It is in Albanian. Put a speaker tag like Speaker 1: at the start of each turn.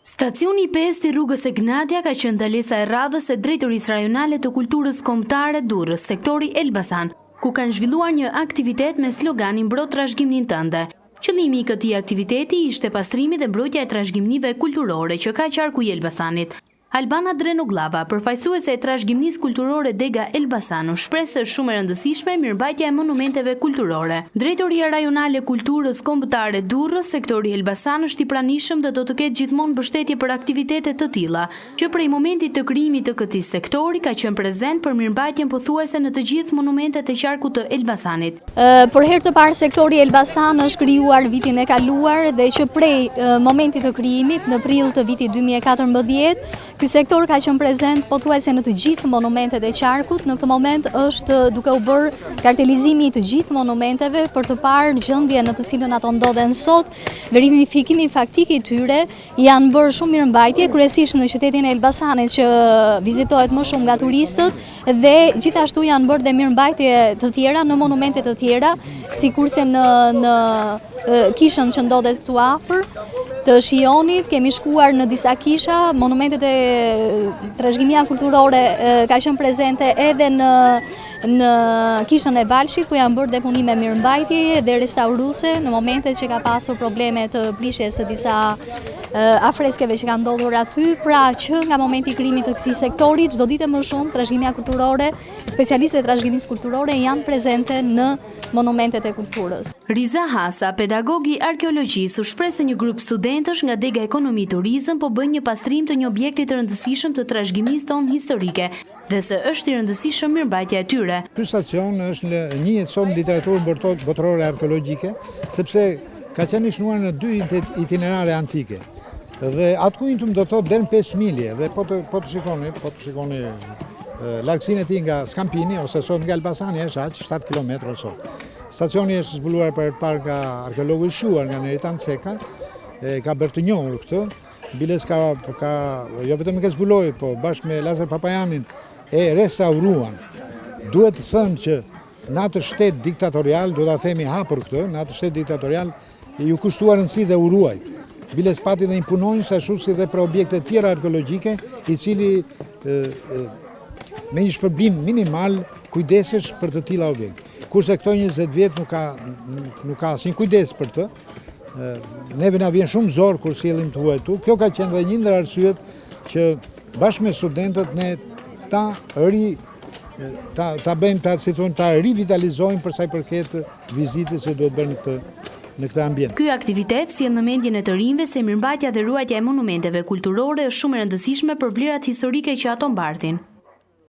Speaker 1: Stacioni 5 i rrugës e Gnadia ka qenë ndalesa e radhës e Drejtorisë Rajonale të Kulturës Kombëtare Durrës, sektori Elbasan, ku kanë zhvilluar një aktivitet me sloganin Mbro trashëgiminë tënde. Qëllimi i këtij aktiviteti ishte pastrimi dhe mbrojtja e trashëgimive kulturore që ka qarku i Elbasanit. Albana Drenoglava, përfaqësuese e trashëgimisë kulturore Dega Elbasanu, shpreh se është shumë e rëndësishme mirëmbajtja e monumenteve kulturore. Drejtoria Rajonale Kulturës Kombëtare Durrës, sektori Elbasan është i pranishëm dhe do të ketë gjithmonë mbështetje për aktivitete të tilla, që prej momentit të krijimit të këtij sektori ka qenë prezent për mirëmbajtjen pothuajse në të gjithë monumentet e qarkut të Elbasanit.
Speaker 2: Për herë të parë sektori Elbasan është krijuar vitin e kaluar dhe që prej momentit të krijimit në prill të vitit 2014 ky sektor ka qenë prezent pothuajse në të gjithë monumentet e qarkut. Në këtë moment është duke u bërë kartelizimi i të gjithë monumenteve për të parë gjendjen në të cilën ato ndodhen sot. Verifikimi faktik i tyre janë bërë shumë mirëmbajtje, kryesisht në qytetin e Elbasanit që vizitohet më shumë nga turistët dhe gjithashtu janë bërë dhe mirëmbajtje të tjera në monumente të tjera, sikurse në kishën që ndodhet këtu afër të Shionit, kemi shkuar në disa kisha, monumentet e trashëgimia kulturore ka qenë prezente edhe në kishën e Valshit, ku janë bërë deponime mirëmbajtje dhe restauruese në momentet që ka pasur probleme të prishjes së disa afreskeve që kanë ndodhur aty, pra që nga momenti i krijimit të këtij sektori çdo ditë më shumë trashëgimia kulturore, specialistët e trashëgimisë kulturore janë prezente në monumentet e kulturës.
Speaker 1: Riza Hasa, pedagogi arkeologjisë, u shpreh se një grup studentësh nga Dega Ekonomi Turizëm po bëjnë një pastrim të një objekti të rëndësishëm të trashëgimisë tonë historike dhe se është i rëndësishëm mirëmbajtja e tyre.
Speaker 3: Ky stacion është një jetëson literaturën botërore arkeologjike, sepse ka qenë i shënuar në 2 itinerare antike. Dhe atë ku do të thotë deri në 5 milje dhe po të shikoni largësinë e tij nga Skampini ose sot nga Elbasani është aq 7 kilometra sot. Stacioni është zbuluar për parë nga arkeologu i shuar nga Neritan Ceka, ka bërë të njohur këtë. Biles ka jo vetëm që zbuloi, po bashkë me Lazar Papajanin e restauruan. Duhet të thënë që në atë shtet diktatorial, do ta themi hapur këtë, në atë shtet diktatorial ju kushtuar rëndësi dhe u ruaj. Biles pati dhe impunojnë ashtu si dhe për objekte tjera arkeologjike, i cili me një shpërblim minimal kujdesesh për të tilla objekte. Kurse këto 20 vjet nuk ka asnjë kujdes për të. Neve na vjen shumë zor kur sjellim të huaj tu. Kjo ka qenë dhe një ndër arsyet që bashkë me studentët ne ta rivitalizojmë për sa i përket vizitës që duhet bërë në këtë ambient.
Speaker 1: Ky aktivitet sjell në mendjen e të rinjve se mirëmbajtja dhe ruajtja e monumenteve kulturore është shumë e rëndësishme për vlerat historike që ato mbartin.